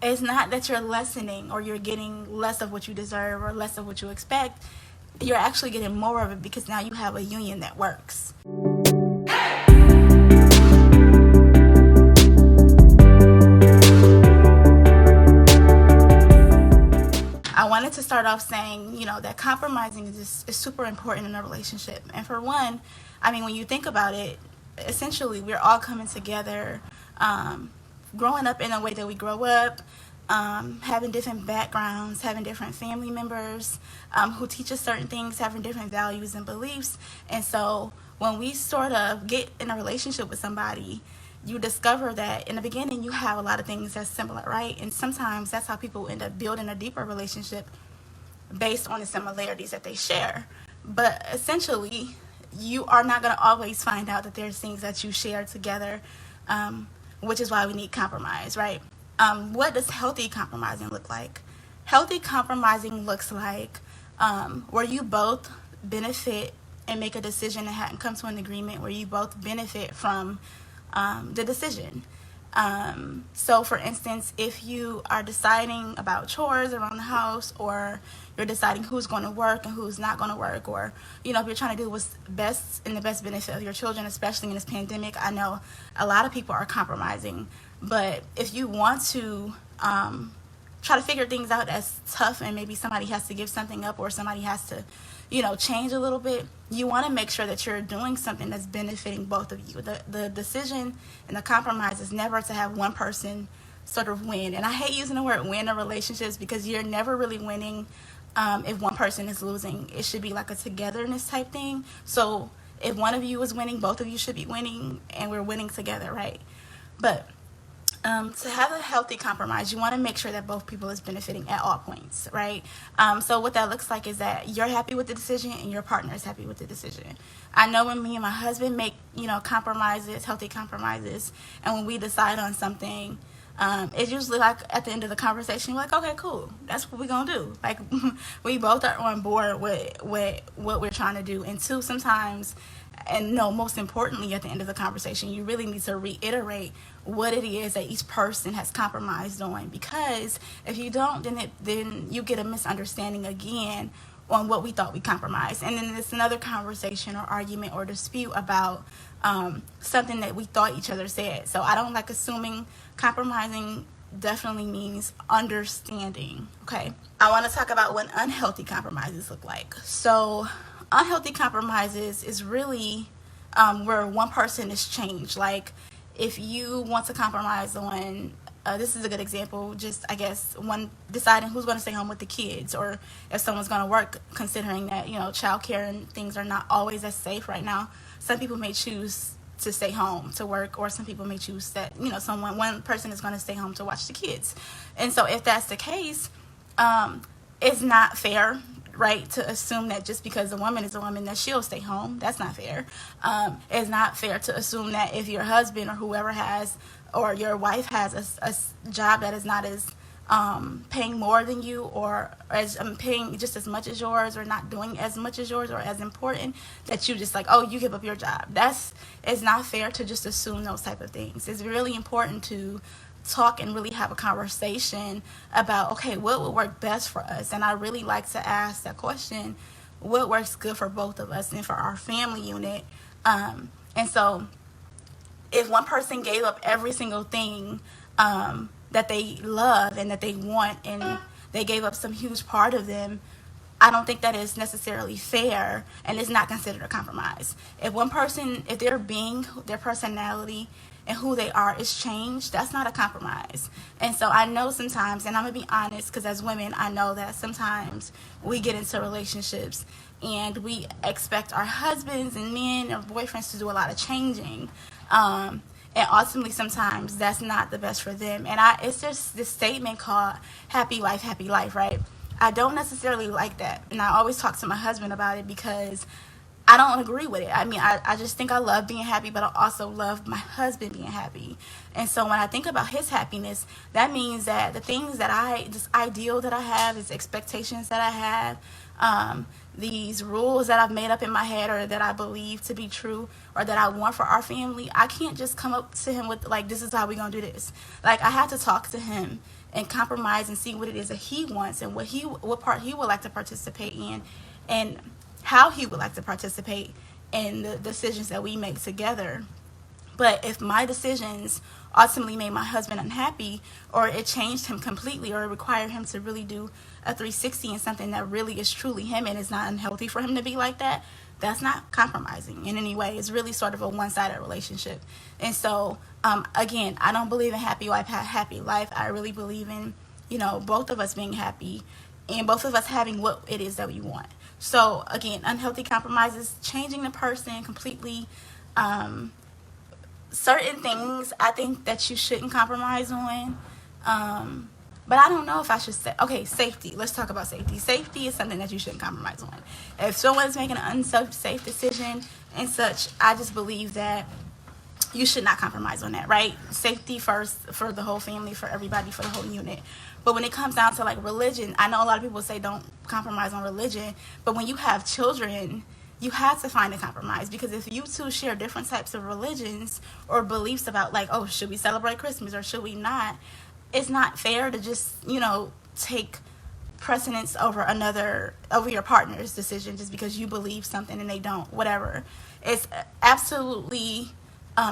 It's not that you're lessening or you're getting less of what you deserve or less of what you expect. You're actually getting more of it because now you have a union that works. I wanted to start off saying, that compromising is super important in a relationship. And for one, when you think about it, essentially we're all coming together, growing up in the way that we grow up, having different backgrounds, having different family members who teach us certain things, having different values and beliefs. And so when we sort of get in a relationship with somebody, you discover that in the beginning you have a lot of things that's similar, right? And sometimes that's how people end up building a deeper relationship based on the similarities that they share. But essentially, you are not going to always find out that there's things that you share together, which is why we need compromise, right? What does healthy compromising look like? Healthy compromising looks like where you both benefit and make a decision and come to an agreement where you both benefit from the decision. So for instance, if you are deciding about chores around the house, or you're deciding who's going to work and who's not going to work, or if you're trying to do what's best in the best benefit of your children, especially in this pandemic, I know a lot of people are compromising. But if you want to try to figure things out that's tough, and maybe somebody has to give something up or somebody has to change a little bit, you want to make sure that you're doing something that's benefiting both of you. The decision and the compromise is never to have one person sort of win. And I hate using the word win in relationships because you're never really winning if one person is losing. It should be like a togetherness type thing. So if one of you is winning, both of you should be winning, and we're winning together, right? But to have a healthy compromise, you want to make sure that both people is benefiting at all points, right? So what that looks like is that you're happy with the decision and your partner is happy with the decision. I know when me and my husband make, compromises, healthy compromises, and when we decide on something, it's usually like at the end of the conversation, we're like, okay, cool, that's what we're going to do. Like, we both are on board with what we're trying to do. And two, sometimes, and no, most importantly, at the end of the conversation, you really need to reiterate what it is that each person has compromised on, because if you don't, then you get a misunderstanding again on what we thought we compromised, and then it's another conversation or argument or dispute about something that we thought each other said. So I don't like assuming. Compromising definitely means understanding. Okay, I want to talk about what unhealthy compromises look like. So unhealthy compromises is really where one person is changed. Like, if you want to compromise on, this is a good example, just I guess one deciding who's going to stay home with the kids, or if someone's going to work, considering that childcare and things are not always as safe right now. Some people may choose to stay home to work, or some people may choose that one person is going to stay home to watch the kids. And so if that's the case, it's not fair, right, to assume that just because a woman is a woman that she'll stay home. That's not fair. It's not fair to assume that if your husband or whoever has, or your wife has a job that is not as paying more than you, or as paying just as much as yours, or not doing as much as yours, or as important, that you just like, oh, you give up your job. It's not fair to just assume those type of things. It's really important to talk and really have a conversation about, okay, what would work best for us? And I really like to ask that question, what works good for both of us and for our family unit? And so if one person gave up every single thing that they love and that they want, and they gave up some huge part of them, I don't think that is necessarily fair, and it's not considered a compromise. If one person, if their being, their personality, and who they are is changed, that's not a compromise. And so I know sometimes, and I'm going to be honest, because as women, I know that sometimes we get into relationships and we expect our husbands and men or boyfriends to do a lot of changing. And ultimately, sometimes that's not the best for them. And it's just this statement called happy life, right? I don't necessarily like that. And I always talk to my husband about it because I don't agree with it. I just think I love being happy, but I also love my husband being happy. And so when I think about his happiness, that means that the things that this ideal that I have, these expectations that I have, these rules that I've made up in my head, or that I believe to be true, or that I want for our family, I can't just come up to him with like, this is how we're going to do this. Like, I have to talk to him and compromise and see what it is that he wants and what part he would like to participate in, and how he would like to participate in the decisions that we make together. But if my decisions ultimately made my husband unhappy, or it changed him completely, or it required him to really do a 360 in something that really is truly him and is not unhealthy for him to be like that, that's not compromising in any way. It's really sort of a one-sided relationship. And so, again, I don't believe in happy wife, happy life. I really believe in, both of us being happy and both of us having what it is that we want. So, again, unhealthy compromises, changing the person completely. Certain things I think that you shouldn't compromise on. But I don't know if I should say, okay, safety. Let's talk about safety. Safety is something that you shouldn't compromise on. If someone's making an unsafe decision and such, I just believe that you should not compromise on that, right? Safety first for the whole family, for everybody, for the whole unit. But when it comes down to like religion, I know a lot of people say don't compromise on religion, but when you have children, you have to find a compromise, because if you two share different types of religions or beliefs about like, oh, should we celebrate Christmas or should we not, it's not fair to just, take precedence over your partner's decision just because you believe something and they don't, whatever. It's absolutely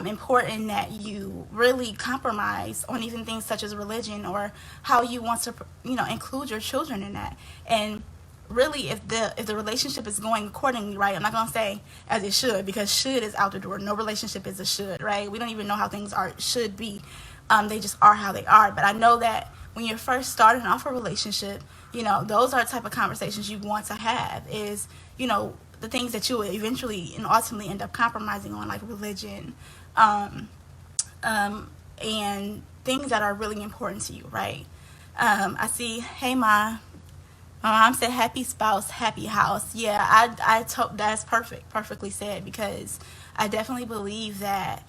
important that you really compromise on even things such as religion or how you want to, include your children in that. And really, if the relationship is going accordingly, right? I'm not going to say as it should, because should is out the door. No relationship is a should, right? We don't even know how things should be. They just are how they are. But I know that when you're first starting off a relationship, those are the type of conversations you want to have, is, the things that you will eventually and ultimately end up compromising on, like religion, and things that are really important to you, right? I see, hey, my mom said, happy spouse, happy house. Yeah, I that's perfectly said, because I definitely believe that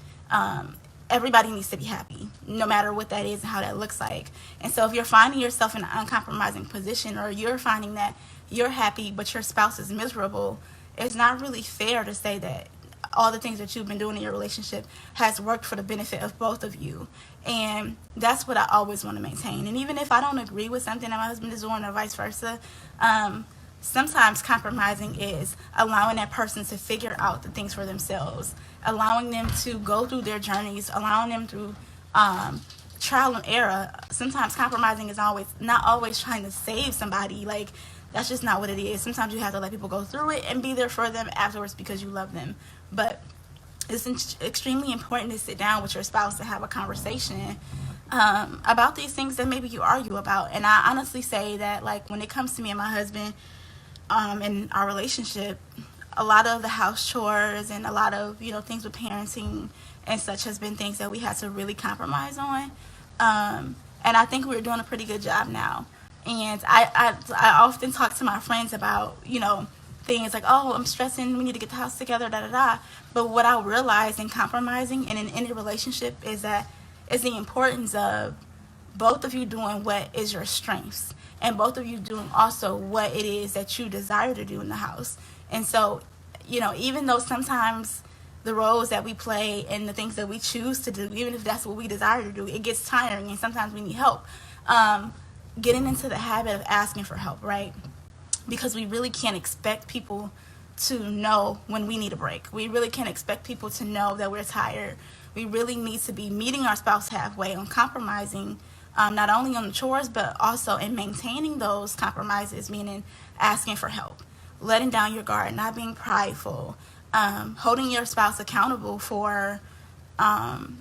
everybody needs to be happy, no matter what that is and how that looks like. And so if you're finding yourself in an uncompromising position, or you're finding that you're happy but your spouse is miserable, it's not really fair to say that all the things that you've been doing in your relationship has worked for the benefit of both of you. And that's what I always want to maintain. And even if I don't agree with something that my husband is doing, or vice versa, sometimes compromising is allowing that person to figure out the things for themselves, allowing them to go through their journeys, allowing them through trial and error. Sometimes compromising is not always trying to save somebody. Like, that's just not what it is. Sometimes you have to let people go through it and be there for them afterwards because you love them. But it's extremely important to sit down with your spouse and have a conversation about these things that maybe you argue about. And I honestly say that, like, when it comes to me and my husband, in our relationship, a lot of the house chores and a lot of, things with parenting and such has been things that we had to really compromise on. And I think we're doing a pretty good job now. And I often talk to my friends about, things like, oh, I'm stressing, we need to get the house together, da-da-da. But what I realized in compromising and in any relationship is the importance of both of you doing what is your strengths, and both of you doing also what it is that you desire to do in the house. And so, even though sometimes the roles that we play and the things that we choose to do, even if that's what we desire to do, it gets tiring and sometimes we need help. Getting into the habit of asking for help, right? Because we really can't expect people to know when we need a break. We really can't expect people to know that we're tired. We really need to be meeting our spouse halfway on compromising, not only on the chores, but also in maintaining those compromises, meaning asking for help, letting down your guard, not being prideful, holding your spouse accountable for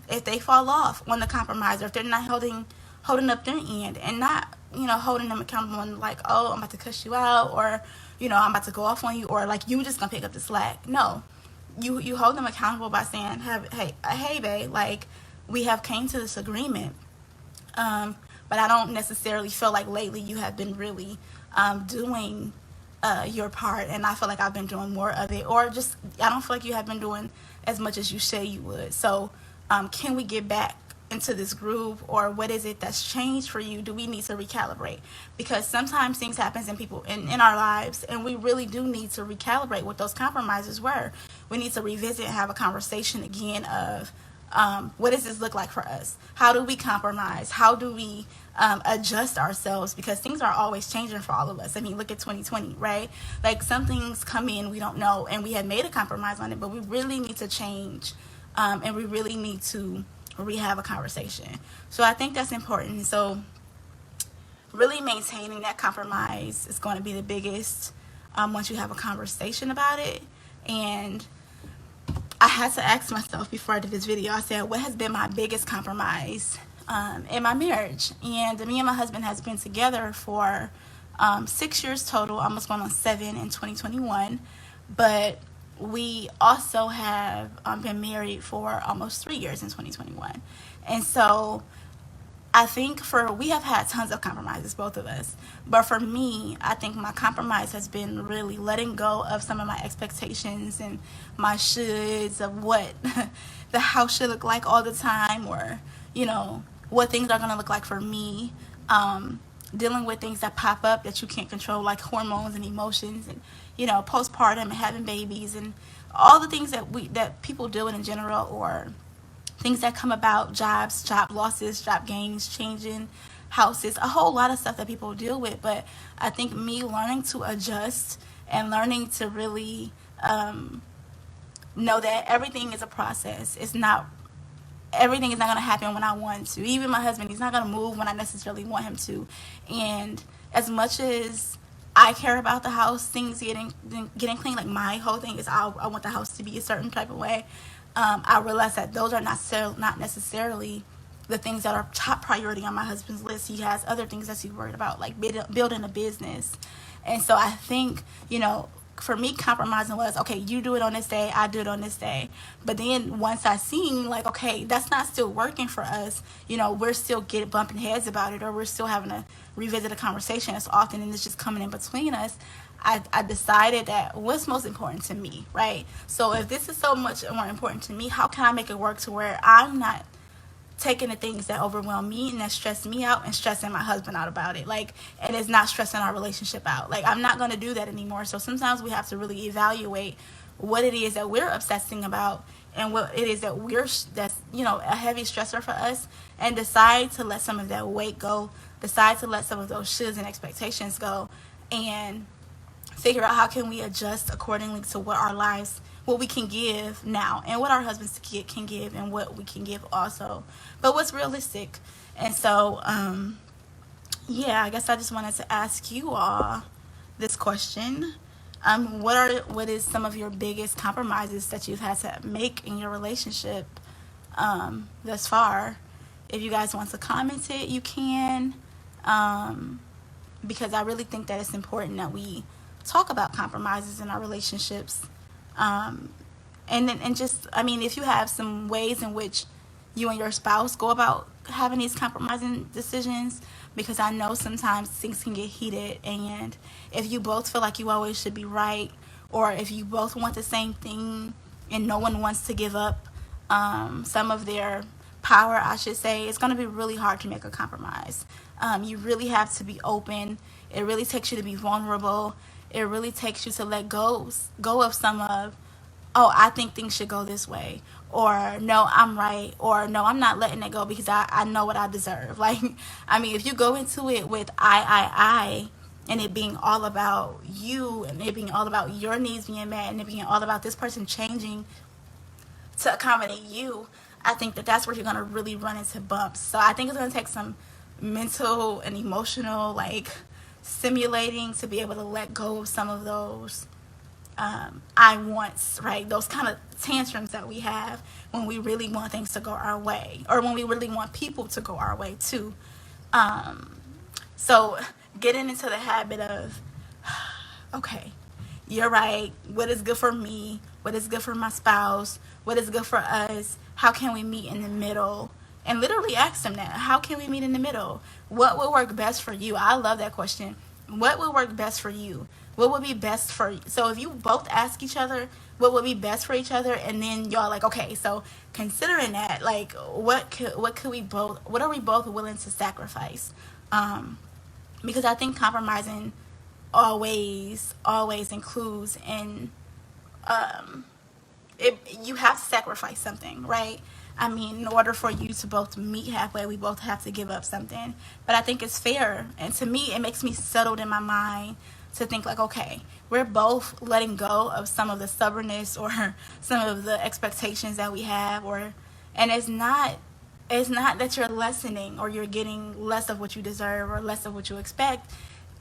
if they fall off on the compromise, or if they're not holding up their end, and not, holding them accountable and like, oh, I'm about to cuss you out, or, I'm about to go off on you, or like, you just gonna pick up the slack. No, you hold them accountable by saying, hey, babe, like, we have came to this agreement, but I don't necessarily feel like lately you have been really doing your part, and I feel like I've been doing more of it, or just I don't feel like you have been doing as much as you say you would. So can we get back into this groove, or what is it that's changed for you? Do we need to recalibrate? Because sometimes things happen in our lives, and we really do need to recalibrate what those compromises were. We need to revisit and have a conversation again of what does this look like for us? How do we compromise? How do we adjust ourselves? Because things are always changing for all of us. I mean, look at 2020, right? Like, some things come in, we don't know, and we have made a compromise on it, but we really need to change, and we really need to have a conversation. So I think that's important. So really maintaining that compromise is going to be the biggest, once you have a conversation about it. And I had to ask myself before I did this video, I said, what has been my biggest compromise in my marriage? And me and my husband has been together for 6 years total, almost going on 7 in 2021. But we also have been married for almost 3 years in 2021. And so I think we have had tons of compromises, both of us. But for me, I think my compromise has been really letting go of some of my expectations and my shoulds of what the house should look like all the time, or, what things are going to look like for me. Dealing with things that pop up that you can't control, like hormones and emotions, and, postpartum and having babies, and all the things that people deal with in general, or things that come about, jobs, job losses, job gains, changing houses, a whole lot of stuff that people deal with. But I think me learning to adjust and learning to really know that everything is a process. Everything is not going to happen when I want to. Even my husband, he's not going to move when I necessarily want him to. And as much as I care about the house, things getting clean, like, my whole thing is I want the house to be a certain type of way. I realize that those are not necessarily the things that are top priority on my husband's list. He has other things that he's worried about, like building a business. And so I think, for me, compromising was, okay, you do it on this day, I do it on this day. But then once I seen, like, okay, that's not still working for us, we're still bumping heads about it, or we're still having to revisit a conversation as often, and it's just coming in between us. I decided that what's most important to me, right? So if this is so much more important to me, how can I make it work to where I'm not taking the things that overwhelm me and that stress me out and stressing my husband out about it, and it's not stressing our relationship out. I'm not going to do that anymore. So sometimes we have to really evaluate what it is that we're obsessing about and what it is that's a heavy stressor for us, and decide to let some of that weight go, decide to let some of those shoulds and expectations go, and figure out how can we adjust accordingly to what we can give now, and what our husbands can give, and what we can give also, but what's realistic. And so I guess I just wanted to ask you all this question. What is some of your biggest compromises that you've had to make in your relationship thus far? If you guys want to comment it, you can, because I really think that it's important that we talk about compromises in our relationships. And just, if you have some ways in which you and your spouse go about having these compromising decisions, because I know sometimes things can get heated, and if you both feel like you always should be right, or if you both want the same thing and no one wants to give up some of their power, I should say, it's going to be really hard to make a compromise. You really have to be open. It really takes you to be vulnerable. It really takes you to let go of some of, oh, I think things should go this way, or no, I'm right, or no, I'm not letting it go because I know what I deserve. If you go into it with I, and it being all about you, and it being all about your needs being met, and it being all about this person changing to accommodate you, I think that's where you're going to really run into bumps. So I think it's going to take some mental and emotional, stimulating to be able to let go of some of those I wants, right? Those kind of tantrums that we have when we really want things to go our way, or when we really want people to go our way too. So getting into the habit of, okay, you're right, what is good for me, what is good for my spouse, what is good for us, how can we meet in the middle? And literally ask them that. How can we meet in the middle? What will work best for you? I love that question. What will work best for you? What would be best for you? So if you both ask each other what would be best for each other, and then y'all okay, so considering that, what are we both willing to sacrifice? Because I think compromising always includes you have to sacrifice something, right? I mean, in order for you to both meet halfway, we both have to give up something. But I think it's fair. And to me, it makes me settled in my mind to think like, okay, we're both letting go of some of the stubbornness or some of the expectations that we have, and it's not that you're lessening or you're getting less of what you deserve or less of what you expect.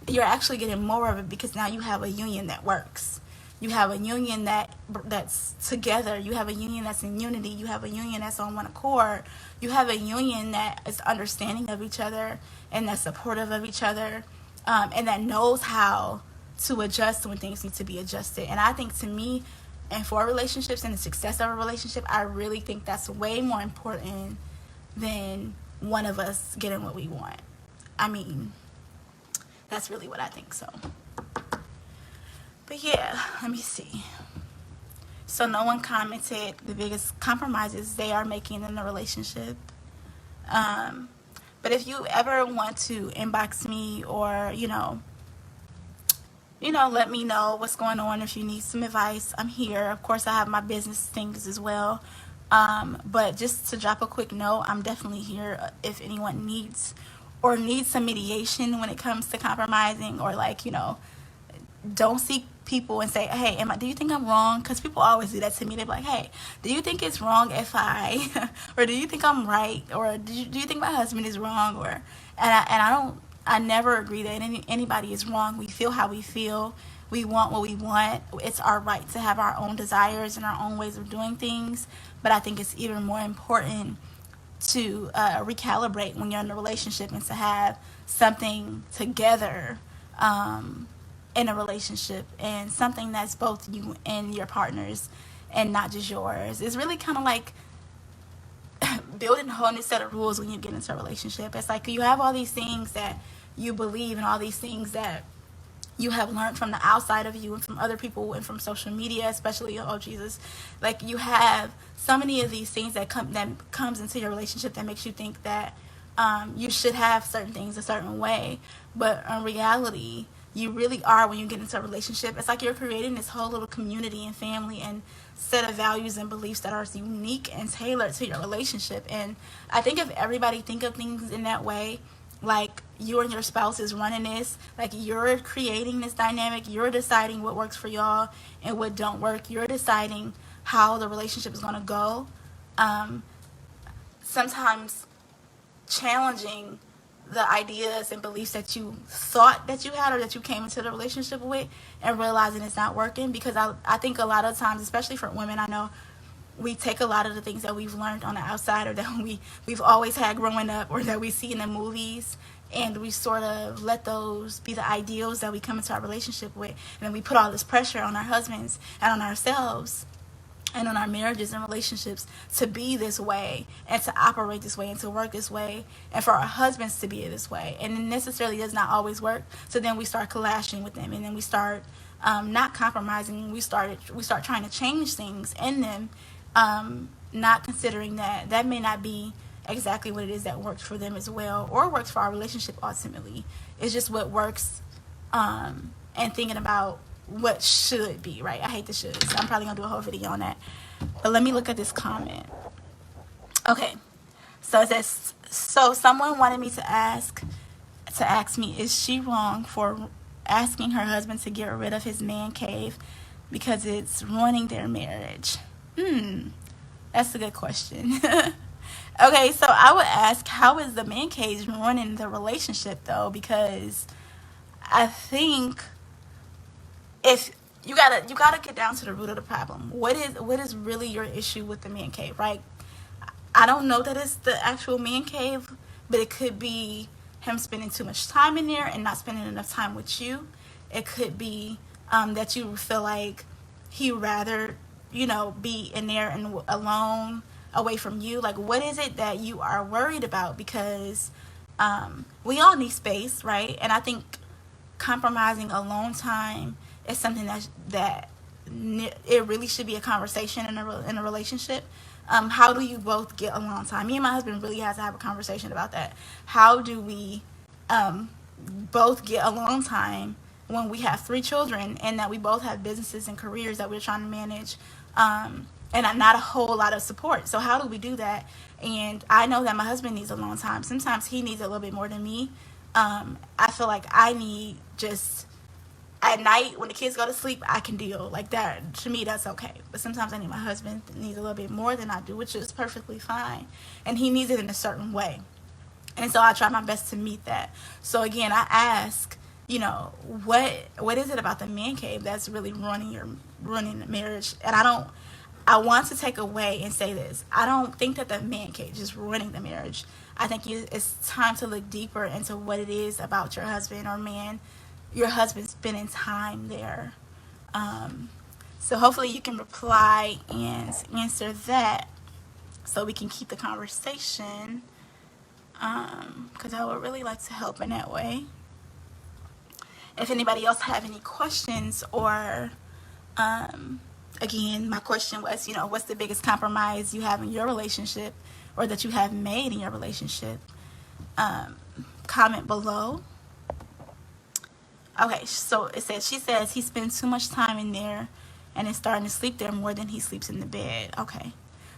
You're actually getting more of it because now you have a union that works. You have a union that's together. You have a union that's in unity. You have a union that's on one accord. You have a union that is understanding of each other and that's supportive of each other, and that knows how to adjust when things need to be adjusted. And I think, to me, and for relationships and the success of a relationship, I really think that's way more important than one of us getting what we want. I mean, that's really what I think. So, but yeah, let me see. So no one commented the biggest compromises they are making in the relationship. But if you ever want to inbox me or, let me know what's going on. If you need some advice, I'm here. Of course, I have my business things as well. But just to drop a quick note, I'm definitely here if anyone needs some mediation when it comes to compromising, or don't seek people and say, hey, do you think I'm wrong? Because people always do that to me. They're like, hey, do you think it's wrong if I, or do you think I'm right? Or do you think my husband is wrong? I never agree that anybody is wrong. We feel how we feel. We want what we want. It's our right to have our own desires and our own ways of doing things. But I think it's even more important to recalibrate when you're in a relationship and to have something together in a relationship, and something that's both you and your partner's and not just yours. It's really kind of like building a whole new set of rules when you get into a relationship. It's like you have all these things that you believe and all these things that you have learned from the outside of you and from other people and from social media, especially, oh Jesus, like you have so many of these things that comes into your relationship that makes you think that you should have certain things a certain way. But in reality, you really are, when you get into a relationship, it's like you're creating this whole little community and family and set of values and beliefs that are unique and tailored to your relationship. And I think if everybody think of things in that way, like you and your spouse is running this, like you're creating this dynamic, you're deciding what works for y'all and what don't work, you're deciding how the relationship is going to go. Sometimes challenging the ideas and beliefs that you thought that you had or that you came into the relationship with, and realizing it's not working. Because I think a lot of times, especially for women, I know we take a lot of the things that we've learned on the outside, or that we've always had growing up, or that we see in the movies, and we sort of let those be the ideals that we come into our relationship with. And then we put all this pressure on our husbands and on ourselves and on our marriages and relationships to be this way and to operate this way and to work this way, and for our husbands to be this way. And it necessarily does not always work. So then we start clashing with them, and then we start not compromising. We start trying to change things in them, not considering that may not be exactly what it is that works for them as well, or works for our relationship ultimately. It's just what works, and thinking about what should be, right? I hate the shoulds. I'm probably going to do a whole video on that. But let me look at this comment. Okay. So it says, so someone wanted me to ask me, is she wrong for asking her husband to get rid of his man cave because it's ruining their marriage? That's a good question. Okay, so I would ask, how is the man cave ruining the relationship though? Because I think if you gotta get down to the root of the problem. What is really your issue with the man cave, right? I don't know that it's the actual man cave, but it could be him spending too much time in there and not spending enough time with you. It could be that you feel like he rather be in there and alone, away from you. Like, what is it that you are worried about? Because we all need space, right? And I think compromising alone time is something that it really should be a conversation in a relationship. How do you both get alone time? Me and my husband really has to have a conversation about that. How do we both get alone time when we have 3 children and that we both have businesses and careers that we're trying to manage? and not a whole lot of support. So how do we do that? And I know that my husband needs alone time. Sometimes he needs a little bit more than me. I feel like I need just at night when the kids go to sleep, I can deal like that. To me, that's okay. But sometimes I need my husband needs a little bit more than I do, which is perfectly fine. And he needs it in a certain way. And so I try my best to meet that. So again, I ask, what is it about the man cave that's really ruining the marriage? And I want to take away and say this. I don't think that the man cave is ruining the marriage. I think it's time to look deeper into what it is about your husband or man, your husband spending time there. So hopefully you can reply and answer that so we can keep the conversation, because I would really like to help in that way. If anybody else have any questions, or again, my question was, what's the biggest compromise you have in your relationship or that you have made in your relationship? Comment below. Okay, so she says he spends too much time in there and is starting to sleep there more than he sleeps in the bed. Okay,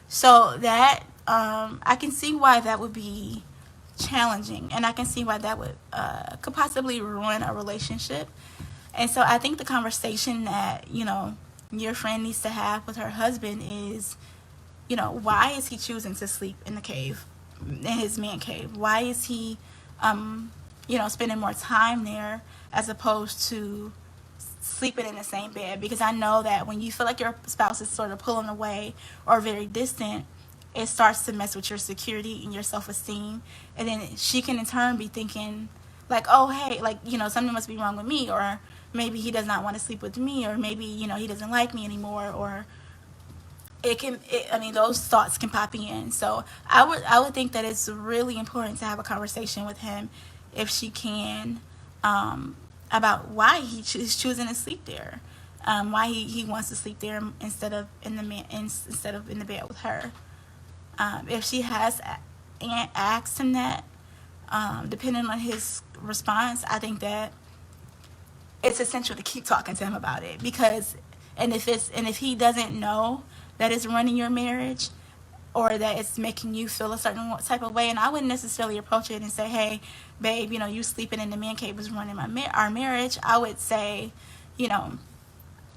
so that I can see why that would be challenging, and I can see why that would could possibly ruin a relationship. And so I think the conversation that your friend needs to have with her husband is, why is he choosing to sleep in the cave, in his man cave? Why is he spending more time there as opposed to sleeping in the same bed? Because I know that when you feel like your spouse is sort of pulling away or very distant, it starts to mess with your security and your self-esteem. And then she can in turn be thinking like, oh, hey, like, something must be wrong with me, or maybe he does not want to sleep with me, or maybe, he doesn't like me anymore, or those thoughts can pop in. So I would think that it's really important to have a conversation with him, if she can, about why he's choosing to sleep there, why he wants to sleep there instead of in the bed with her. If she has asked him that, depending on his response, I think that it's essential to keep talking to him about it, because if he doesn't know that it's running your marriage, or that it's making you feel a certain type of way, and I wouldn't necessarily approach it and say, hey, babe, you sleeping in the man cave is running our marriage. I would say,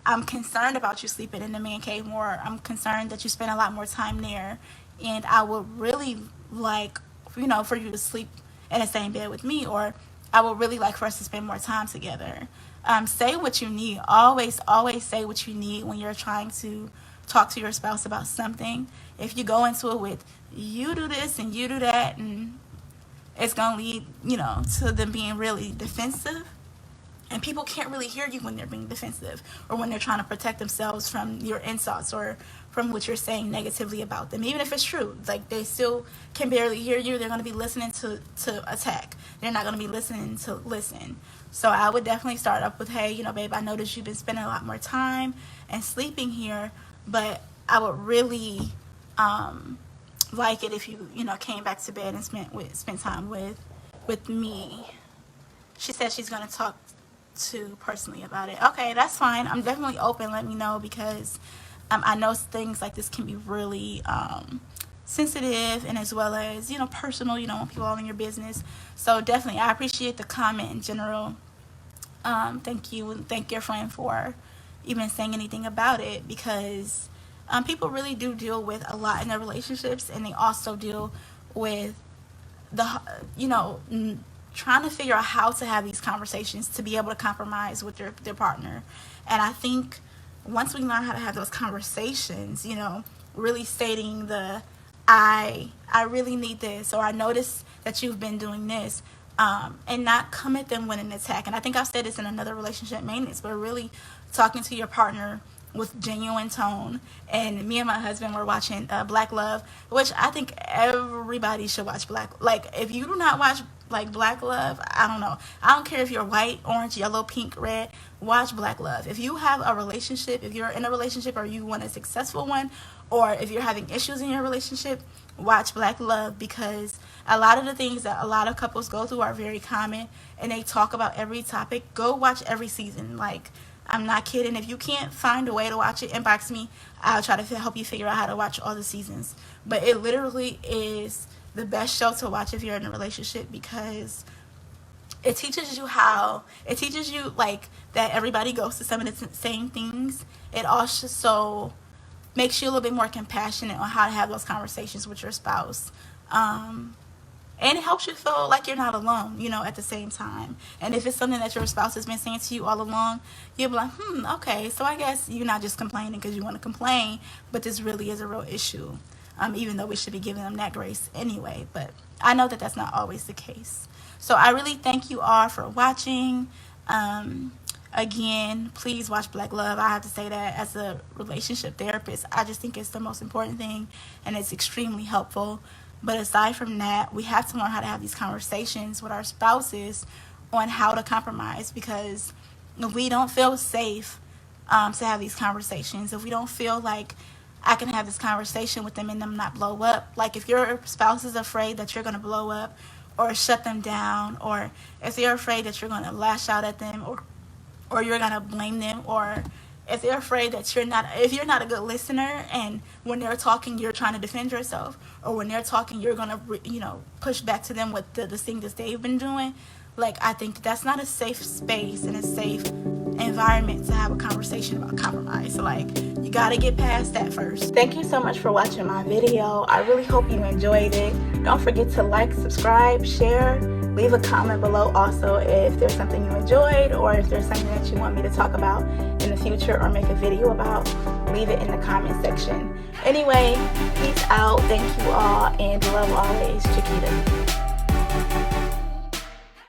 I'm concerned about you sleeping in the man cave more. I'm concerned that you spend a lot more time there, and I would really like, for you to sleep in the same bed with me, or I would really like for us to spend more time together. Say what you need. Always say what you need when you're trying to talk to your spouse about something. If you go into it with, you do this and you do that, and it's going to lead, to them being really defensive. And people can't really hear you when they're being defensive, or when they're trying to protect themselves from your insults or from what you're saying negatively about them. Even if it's true, like, they still can barely hear you. They're going to be listening to attack. They're not going to be listening to listen. So I would definitely start up with, hey, babe, I noticed you've been spending a lot more time and sleeping here, but I would really like it if you came back to bed and spent time with me. She said she's going to talk to personally about it. Okay, that's fine. I'm definitely open. Let me know, because I know things like this can be really sensitive, and as well as personal. You don't want people all in your business. So definitely, I appreciate the comment in general. Thank you, and thank your friend for even saying anything about it, because people really do deal with a lot in their relationships, and they also deal with trying to figure out how to have these conversations to be able to compromise with their partner. And I think once we learn how to have those conversations, really stating I really need this, or I notice that you've been doing this, and not come at them with an attack. And I think I've said this in another relationship maintenance, but really talking to your partner with genuine tone. And me and my husband were watching Black Love, which I think everybody should watch. If you do not watch Black Love, I don't know. I don't care if you're white, orange, yellow, pink, red. Watch Black Love. If you have a relationship, if you're in a relationship, or you want a successful one, or if you're having issues in your relationship, watch Black Love, because a lot of the things that a lot of couples go through are very common, and they talk about every topic. Go watch every season. I'm not kidding. If you can't find a way to watch it, inbox me. I'll try to help you figure out how to watch all the seasons. But it literally is the best show to watch if you're in a relationship, because it teaches you like that everybody goes to some of the same things. It also makes you a little bit more compassionate on how to have those conversations with your spouse. And it helps you feel like you're not alone, at the same time. And if it's something that your spouse has been saying to you all along, you'll be like, okay, so I guess you're not just complaining because you want to complain, but this really is a real issue, even though we should be giving them that grace anyway. But I know that that's not always the case. So I really thank you all for watching. Again, please watch Black Love. I have to say that as a relationship therapist, I just think it's the most important thing, and it's extremely helpful. But aside from that, we have to learn how to have these conversations with our spouses on how to compromise, because if we don't feel safe to have these conversations, if we don't feel like I can have this conversation with them and them not blow up, like if your spouse is afraid that you're going to blow up or shut them down, or if they're afraid that you're going to lash out at them, or you're going to blame them, or if they're afraid that if you're not a good listener, and when they're talking you're trying to defend yourself, or when they're talking you're going to push back to them with the thing that they've been doing, like, I think that's not a safe space and a safe environment to have a conversation about compromise. So, like, you got to get past that first. Thank you so much for watching my video. I really hope you enjoyed it. Don't forget to like, subscribe, share, leave a comment below also if there's something you enjoyed, or if there's something that you want me to talk about in the future or make a video about. Leave it in the comment section. Anyway, peace out. Thank you all, and love always, Chiquita.